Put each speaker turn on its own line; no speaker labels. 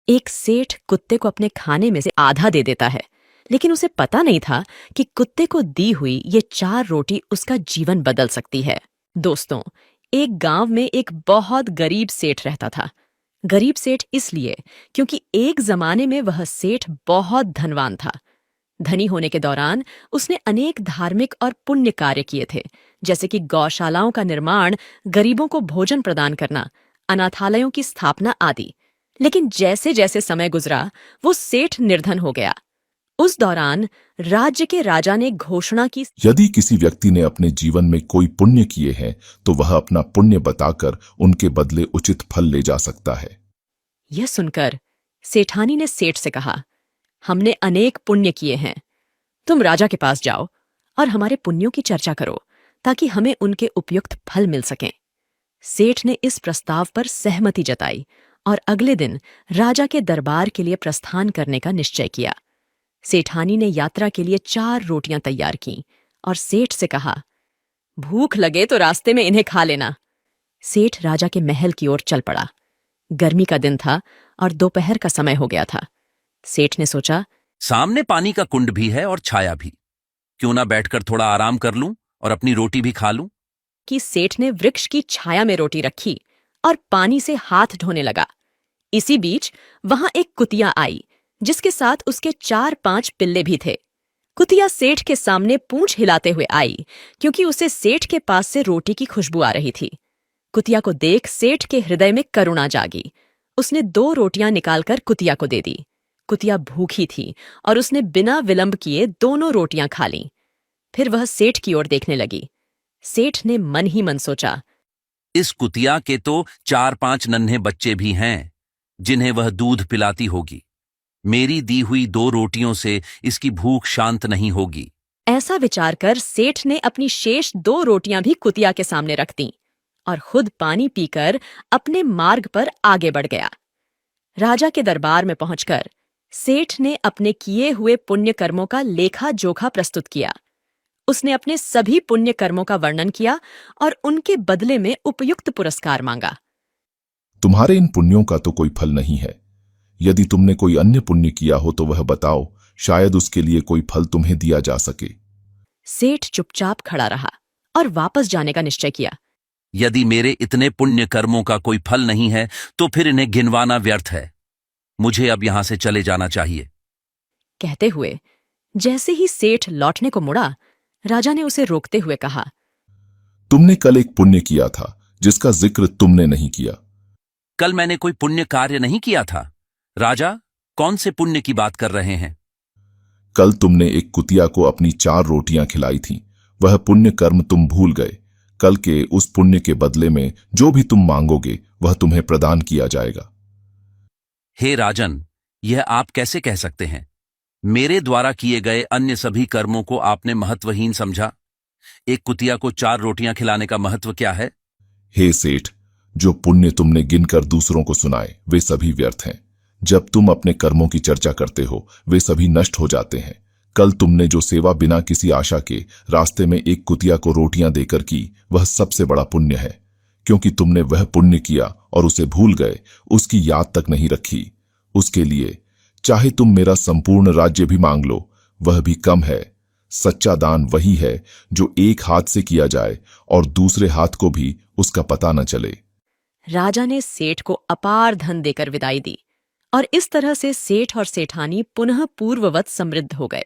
एक सेठ कुत्ते को अपने खाने में से आधा दे देता है, लेकिन उसे पता नहीं था कि कुत्ते को दी हुई ये 4 रोटी उसका जीवन बदल सकती है। दोस्तों, एक गांव में एक बहुत गरीब सेठ रहता था। गरीब सेठ इसलिए क्योंकि एक जमाने में वह सेठ बहुत धनवान था। धनी होने के दौरान उसने अनेक धार्मिक और पुण्य कार्य किए थे, जैसे कि गौशालाओं का निर्माण, गरीबों को भोजन प्रदान करना, अनाथालयों की स्थापना आदि। लेकिन जैसे जैसे समय गुजरा, वो सेठ निर्धन हो गया। उस दौरान राज्य के राजा ने घोषणा की,
यदि किसी व्यक्ति ने अपने जीवन में कोई पुण्य किए हैं तो वह अपना पुण्य बताकर उनके बदले उचित फल ले जा सकता है।
यह सुनकर सेठानी ने सेठ से कहा, हमने अनेक पुण्य किए हैं। तुम राजा के पास जाओ और हमारे पुण्यों की चर्चा करो, ताकि हमें उनके उपयुक्त फल मिल सकें। सेठ ने इस प्रस्ताव पर सहमति जताई और अगले दिन राजा के दरबार के लिए प्रस्थान करने का निश्चय किया। सेठानी ने यात्रा के लिए 4 रोटियां तैयार कीं और सेठ से कहा, भूख लगे तो रास्ते में इन्हें खा लेना। सेठ राजा के महल की ओर चल पड़ा। गर्मी का दिन था और दोपहर का समय हो गया था। सेठ ने सोचा,
सामने पानी का कुंड भी है और छाया भी, क्यों ना बैठकर थोड़ा आराम कर लूं और अपनी रोटी भी खा लूं।
कि सेठ ने वृक्ष की छाया में रोटी रखी और पानी से हाथ धोने लगा। इसी बीच वहां एक कुतिया आई, जिसके साथ उसके 4-5 पिल्ले भी थे। कुतिया सेठ के सामने पूंछ हिलाते हुए आई, क्योंकि उसे सेठ के पास से रोटी की खुशबू आ रही थी। कुतिया को देख सेठ के हृदय में करुणा जागी। उसने 2 रोटियां निकालकर कुतिया को दे दी। कुतिया भूखी थी और उसने बिना विलंब किए दोनों रोटियां खा लीं। फिर वह सेठ की ओर देखने लगी। सेठ ने मन ही मन सोचा,
इस कुतिया के तो 4-5 नन्हे बच्चे भी हैं, जिन्हें वह दूध पिलाती होगी। मेरी दी हुई 2 रोटियों से इसकी भूख शांत नहीं होगी।
ऐसा विचार कर सेठ ने अपनी शेष 2 रोटियां भी कुतिया के सामने रख दीं और खुद पानी पीकर अपने मार्ग पर आगे बढ़ गया। राजा के दरबार में पहुंचकर सेठ ने अपने किए हुए पुण्य कर्मों का लेखा जोखा प्रस्तुत किया। उसने अपने सभी पुण्य कर्मों का वर्णन किया और उनके बदले में उपयुक्त पुरस्कार मांगा।
तुम्हारे इन पुण्यों का तो कोई फल नहीं है। यदि तुमने कोई अन्य पुण्य किया हो तो वह बताओ, शायद उसके लिए कोई फल तुम्हें दिया जा सके।
सेठ चुपचाप खड़ा रहा और वापस जाने का निश्चय किया।
यदि मेरे इतने पुण्य कर्मों का कोई फल नहीं है तो फिर इन्हें गिनवाना व्यर्थ है। मुझे अब यहां से चले जाना चाहिए।
कहते हुए जैसे ही सेठ लौटने को मुड़ा, राजा ने उसे रोकते हुए कहा,
तुमने कल एक पुण्य किया था जिसका जिक्र तुमने नहीं किया।
कल मैंने कोई पुण्य कार्य नहीं किया था। राजा, कौन से पुण्य की बात कर रहे हैं?
कल तुमने एक कुतिया को अपनी 4 रोटियां खिलाई थीं। वह पुण्य कर्म तुम भूल गए। कल के उस पुण्य के बदले में जो भी तुम मांगोगे वह तुम्हें प्रदान किया जाएगा।
हे राजन, यह आप कैसे कह सकते हैं? मेरे द्वारा किए गए अन्य सभी कर्मों को आपने महत्वहीन समझा। एक कुतिया को 4 रोटियां खिलाने का महत्व क्या है?
हे सेठ, जो पुण्य तुमने गिनकर दूसरों को सुनाए वे सभी व्यर्थ हैं। जब तुम अपने कर्मों की चर्चा करते हो वे सभी नष्ट हो जाते हैं। कल तुमने जो सेवा बिना किसी आशा के रास्ते में एक कुतिया को रोटियां देकर की, वह सबसे बड़ा पुण्य है, क्योंकि तुमने वह पुण्य किया और उसे भूल गए, उसकी याद तक नहीं रखी। उसके लिए चाहे तुम मेरा संपूर्ण राज्य भी मांग लो, वह भी कम है। सच्चा दान वही है जो एक हाथ से किया जाए और दूसरे हाथ को भी उसका पता न चले।
राजा ने सेठ को अपार धन देकर विदाई दी और इस तरह से सेठ और सेठानी पुनः पूर्ववत समृद्ध हो गए।